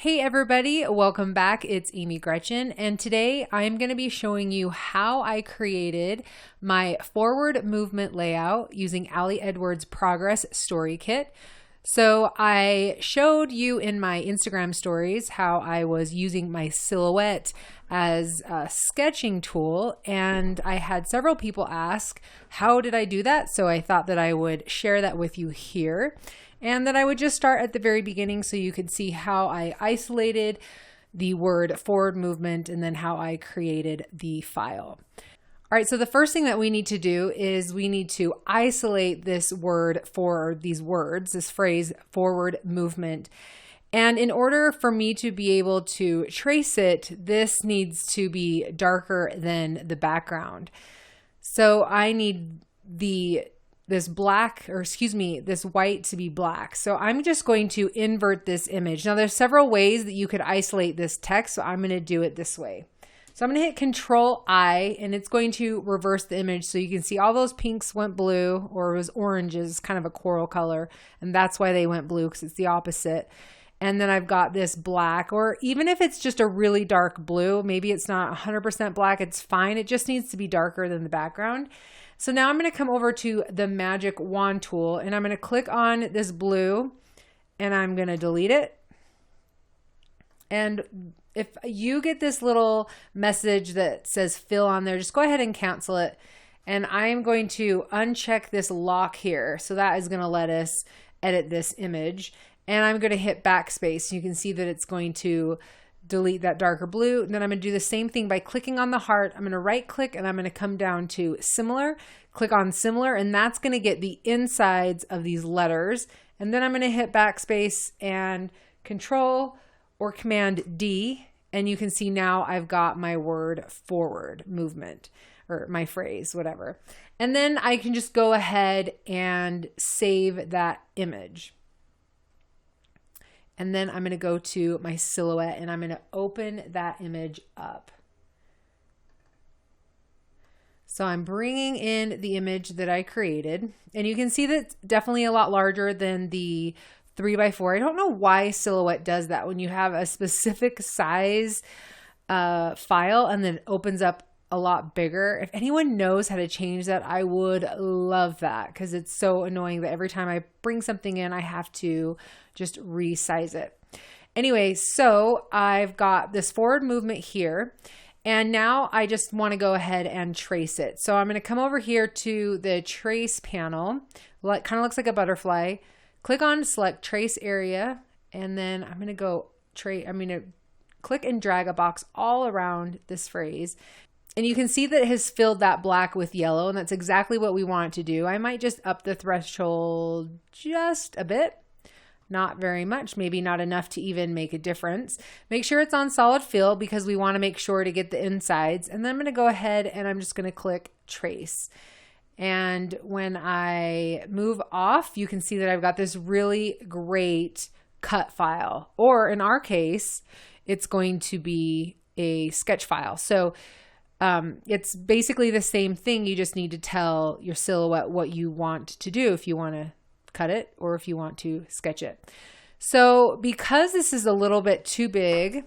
Hey everybody, welcome back. It's Amy Gretchen, and today I'm going to be showing you how I created my forward movement layout using Ali Edwards Progress Story Kit. So I showed you in my Instagram stories how I was using my silhouette as a sketching tool, and I had several people ask, how did I do that? So I thought that I would share that with you here. And then I would just start at the very beginning so you could see how I isolated the word forward movement and then how I created the file. All right, so the first thing that we need to do is we need to isolate this word for these words, this phrase forward movement. And in order for me to be able to trace it, this needs to be darker than the background. So I need this white to be black. So I'm just going to invert this image. Now there's several ways that you could isolate this text, so I'm going to do it this way. So I'm going to hit Control I, and it's going to reverse the image so you can see all those pinks went blue, or it was oranges, kind of a coral color, and that's why they went blue, because it's the opposite. And then I've got this black, or even if it's just a really dark blue, maybe it's not 100% black, it's fine. It just needs to be darker than the background. So now I'm going to come over to the magic wand tool, and I'm going to click on this blue, and I'm going to delete it. And if you get this little message that says fill on there, just go ahead and cancel it. And I'm going to uncheck this lock here. So that is going to let us edit this image. And I'm going to hit backspace. You can see that it's going to delete that darker blue. And then I'm going to do the same thing by clicking on the heart. I'm going to right click and I'm going to come down to similar, click on similar, and that's going to get the insides of these letters. And then I'm going to hit backspace and Control or Command D, and you can see now I've got my word forward movement, or my phrase, whatever. And then I can just go ahead and save that image. And then I'm going to go to my silhouette and I'm going to open that image up. So I'm bringing in the image that I created, and you can see that it's definitely a lot larger than the 3x4. I don't know why Silhouette does that when you have a specific size file and then it opens up a lot bigger. If anyone knows how to change that, I would love that, because it's so annoying that every time I bring something in, I have to just resize it. Anyway, so I've got this forward movement here, and now I just want to go ahead and trace it. So I'm going to come over here to the trace panel. Well, it kind of looks like a butterfly. Click on select trace area, and then I'm going to click and drag a box all around this phrase. And you can see that it has filled that black with yellow, and that's exactly what we want it to do. I might just up the threshold just a bit, not very much, maybe not enough to even make a difference. Make sure it's on solid fill because we want to make sure to get the insides. And then I'm going to go ahead and I'm just going to click trace. And when I move off, you can see that I've got this really great cut file, or in our case, it's going to be a sketch file. So it's basically the same thing. You just need to tell your silhouette what you want to do, if you want to cut it or if you want to sketch it. So because this is a little bit too big,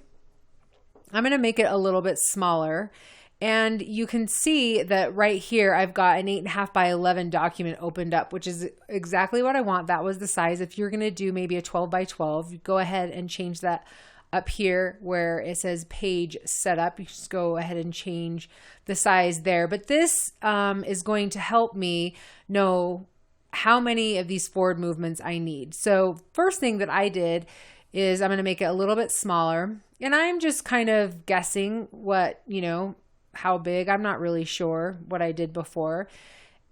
I'm going to make it a little bit smaller. And you can see that right here, I've got an 8.5 by 11 document opened up, which is exactly what I want. That was the size. If you're going to do maybe a 12 by 12, you go ahead and change that up here where it says page setup. You just go ahead and change the size there. But this is going to help me know how many of these forward movements I need. So first thing that I did is I'm going to make it a little bit smaller. And I'm just kind of guessing what, how big. I'm not really sure what I did before.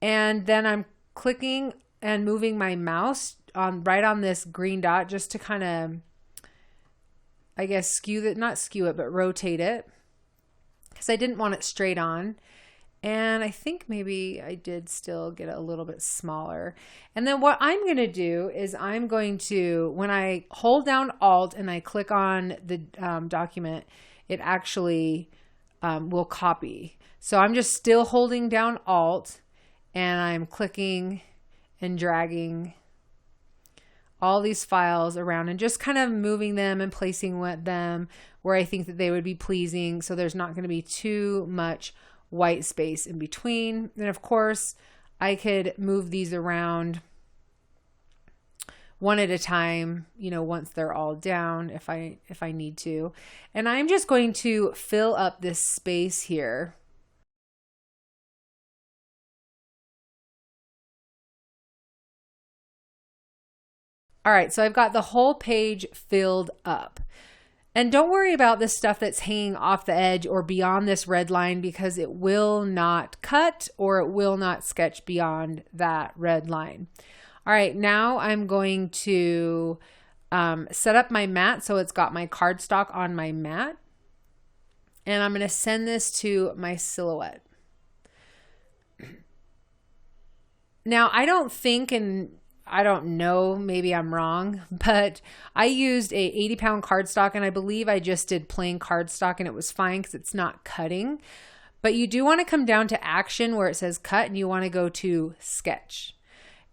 And then I'm clicking and moving my mouse right on this green dot just to kind of, I guess, not skew it, but rotate it, because I didn't want it straight on. And I think maybe I did still get it a little bit smaller. And then what I'm going to do is I'm going to, when I hold down Alt and I click on the document, it actually will copy. So I'm just still holding down Alt and I'm clicking and dragging all these files around and just kind of moving them and placing them where I think that they would be pleasing. So there's not going to be too much white space in between. And of course, I could move these around one at a time, you know, once they're all down if I need to. And I'm just going to fill up this space here. All right, so I've got the whole page filled up. And don't worry about this stuff that's hanging off the edge or beyond this red line, because it will not cut or it will not sketch beyond that red line. All right, now I'm going to set up my mat so it's got my cardstock on my mat. And I'm going to send this to my silhouette. Now, I don't think, and I don't know, maybe I'm wrong, but I used a 80-pound cardstock, and I believe I just did plain cardstock and it was fine because it's not cutting. But you do want to come down to action where it says cut, and you want to go to sketch.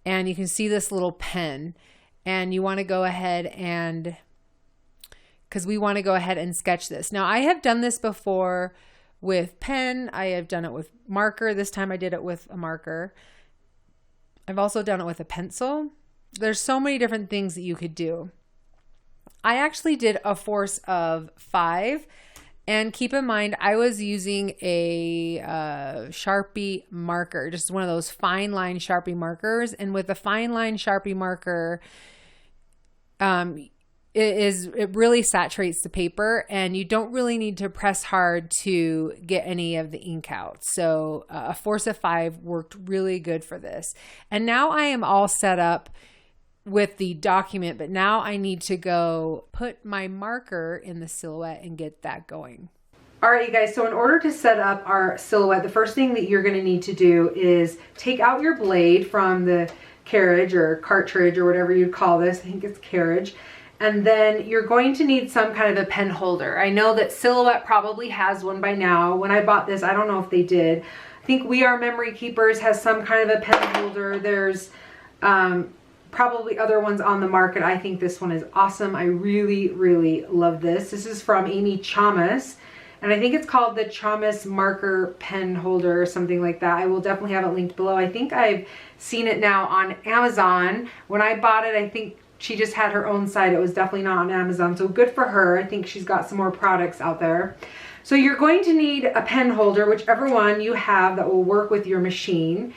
And you can see this little pen, and you want to go ahead and, because we want to go ahead and sketch this. Now, I have done this before with pen. I have done it with marker. This time I did it with a marker. I've also done it with a pencil. There's so many different things that you could do. I actually did a force of 5, and keep in mind I was using a Sharpie marker, just one of those fine line Sharpie markers. And with a fine line Sharpie marker, it really saturates the paper, and you don't really need to press hard to get any of the ink out. So a force of 5 worked really good for this. And now I am all set up with the document, but now I need to go put my marker in the silhouette and get that going. All right, you guys, so in order to set up our silhouette, the first thing that you're going to need to do is take out your blade from the carriage or cartridge or whatever you'd call this. I think it's carriage. And then you're going to need some kind of a pen holder. I know that Silhouette probably has one by now. When I bought this, I don't know if they did. I think We Are Memory Keepers has some kind of a pen holder. There's probably other ones on the market. I think this one is awesome. I really, really love this. This is from Amy Chamas, and I think it's called the Chamas Marker Pen Holder or something like that. I will definitely have it linked below. I think I've seen it now on Amazon. When I bought it, I think she just had her own site. It was definitely not on Amazon, so good for her. I think she's got some more products out there. So you're going to need a pen holder, whichever one you have that will work with your machine.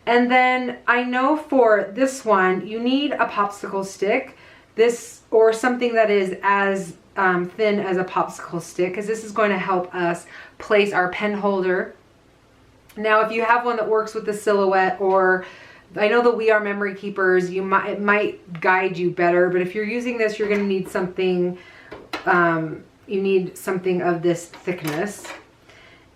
And then I know for this one, you need a popsicle stick, this or something that is as thin as a popsicle stick, because this is going to help us place our pen holder. Now, if you have one that works with the Silhouette, or I know the We Are Memory Keepers, it might guide you better, but if you're using this, you're going to need something, you need something of this thickness.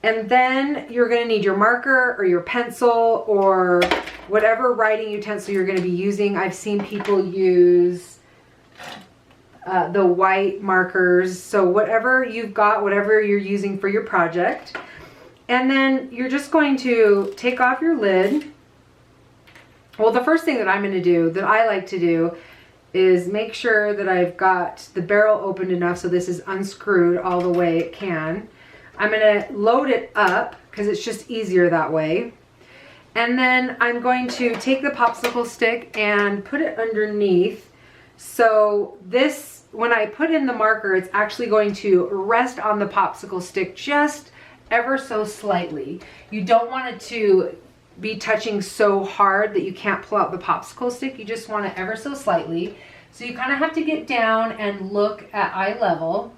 And then you're going to need your marker or your pencil or whatever writing utensil you're going to be using. I've seen people use the white markers. So whatever you've got, whatever you're using for your project. And then you're just going to take off your lid. Well, the first thing that I'm going to do, that I like to do, is make sure that I've got the barrel opened enough so this is unscrewed all the way it can. I'm going to load it up because it's just easier that way. And then I'm going to take the popsicle stick and put it underneath. So this, when I put in the marker, it's actually going to rest on the popsicle stick just ever so slightly. You don't want it to be touching so hard that you can't pull out the popsicle stick. You just want it ever so slightly. So you kind of have to get down and look at eye level.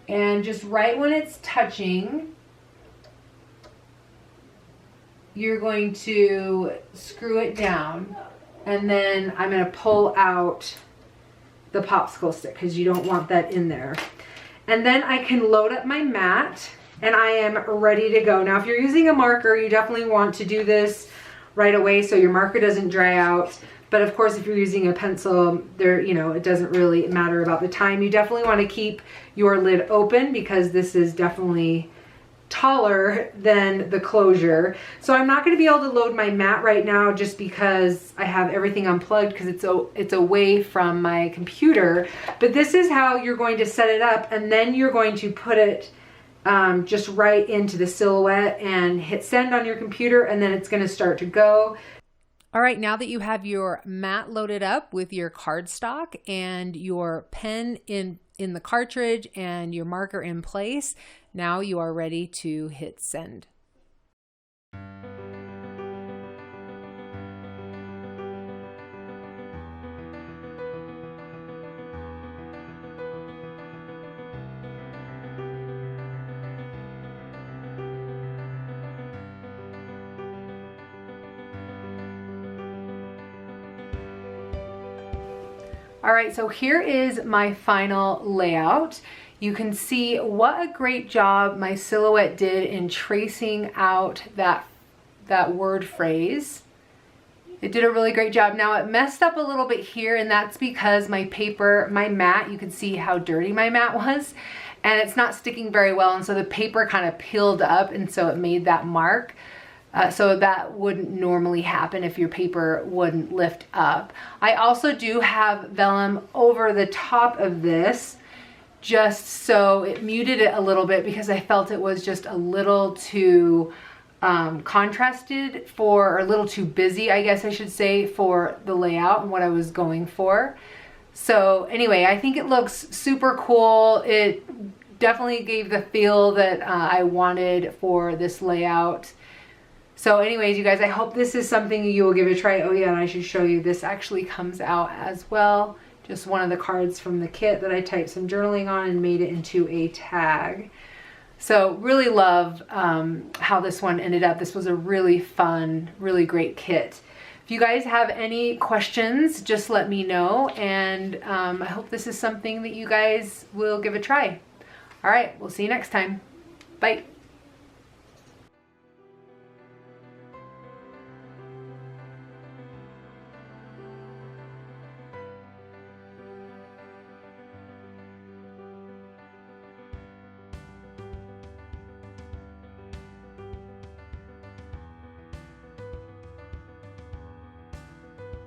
And just right when it's touching, you're going to screw it down. And then I'm going to pull out the popsicle stick because you don't want that in there. And then I can load up my mat. And I am ready to go. Now, if you're using a marker, you definitely want to do this right away so your marker doesn't dry out. But of course, if you're using a pencil, it doesn't really matter about the time. You definitely want to keep your lid open because this is definitely taller than the closure. So I'm not going to be able to load my mat right now just because I have everything unplugged because it's away from my computer. But this is how you're going to set it up, and then you're going to put it just right into the Silhouette and hit send on your computer, and then it's going to start to go. All right, now that you have your mat loaded up with your cardstock and your pen in the cartridge and your marker in place, now you are ready to hit send. All right, so here is my final layout. You can see what a great job my Silhouette did in tracing out that word phrase. It did a really great job. Now it messed up a little bit here, and that's because my paper, my mat, you can see how dirty my mat was, and it's not sticking very well, and so the paper kind of peeled up, and so it made that mark. So that wouldn't normally happen if your paper wouldn't lift up. I also do have vellum over the top of this, just so it muted it a little bit because I felt it was just a little too contrasted or a little too busy, I guess I should say, for the layout and what I was going for. So anyway, I think it looks super cool. It definitely gave the feel that I wanted for this layout. So anyways, you guys, I hope this is something you will give a try. Oh yeah, and I should show you, this actually comes out as well. Just one of the cards from the kit that I typed some journaling on and made it into a tag. So really love how this one ended up. This was a really fun, really great kit. If you guys have any questions, just let me know. And I hope this is something that you guys will give a try. All right, we'll see you next time. Bye.